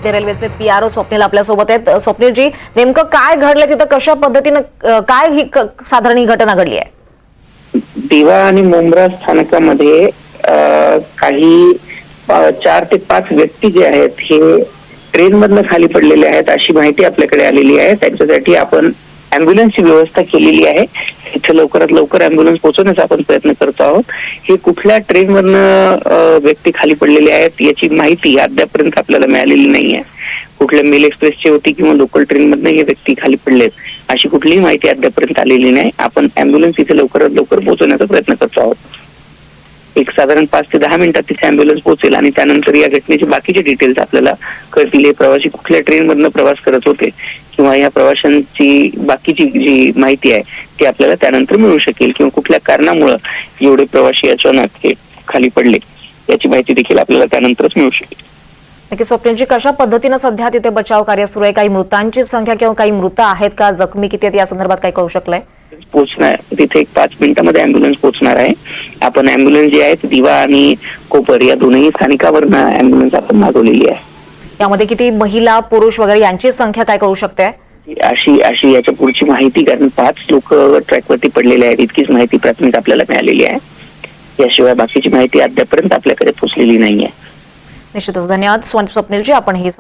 मध्य रेल्वेचे पीआरओ स्वप्नील आपल्या सोबत आहेत। स्वप्नीलजी, नेमकं काय घडलं तिथं, कशा पद्धतीनं काय ही साधारण ही घटना घडली आहे? दिवा आणि मुंब्रा स्थानकामध्ये काही 4 ते 5 व्यक्ती जे आहेत हे ट्रेन मधनं खाली पडलेले आहेत अशी माहिती आपल्याकडे आलेली आहे। त्यांच्यासाठी आपण अँब्युलन्सची व्यवस्था केलेली आहे। इथे लवकरात लवकर अँब्युलन्स पोहोचवण्याचा आपण प्रयत्न करतो आहोत। हे कुठल्या ट्रेन मधनं व्यक्ती खाली पडलेले आहेत याची माहिती अद्यापर्यंत आपल्याला मिळालेली नाहीये। कुठल्या मेल एक्सप्रेसची होती किंवा लोकल ट्रेन मधनं हे व्यक्ती खाली पडलेत अशी कुठलीही माहिती अद्यापर्यंत आलेली नाही। आपण अँब्युलन्स इथे लवकरात लवकर पोहोचवण्याचा प्रयत्न करतो आहोत। एक साधारण 5 ते 10 मिनिटात तिथे अँब्युलन्स पोहोचेल आणि त्यानंतर या घटनेचे बाकीचे डिटेल्स आपल्याला कळतील। हे प्रवासी कुठल्या ट्रेन मधनं प्रवास करत होते किंवा या प्रवाशांची बाकीची जी माहिती आहे ती आपल्याला त्यानंतर मिळू शकेल किंवा कुठल्या कारणामुळे एवढे प्रवासी अचानक हे खाली पडले याची माहिती देखील आपल्याला त्यानंतरच मिळू शकेल। नक्की स्वप्नीलजी, कशा पद्धतीनं सध्या तिथे बचाव कार्य सुरू आहे? काही मृतांची संख्या किंवा काही मृत आहेत का, जखमी किती आहेत या संदर्भात काही कळू शकलंय? पोहोचणार तिथे एक 5 मिनिटांमध्ये अँब्युलन्स पोहोचणार आहे। आपण अँब्युलन्स जे आहेत दिवा आणि कोपर या दोन्ही स्थानिकावरनं अँब्युलन्स आपण मागवलेली आहे। यामध्ये किती महिला पुरुष वगैरे यांची संख्या काय कळू शकते? अशी याच्या पुढची माहिती, कारण 5 लोक ट्रॅकवरती पडलेले आहेत इतकीच माहिती प्राथमिक आपल्याला मिळालेली आहे। याशिवाय बाकीची माहिती अद्यापर्यंत आपल्याकडे पोहोचलेली नाहीये। निश्चितच धन्यवाद स्वप्नीलजी, आपण ही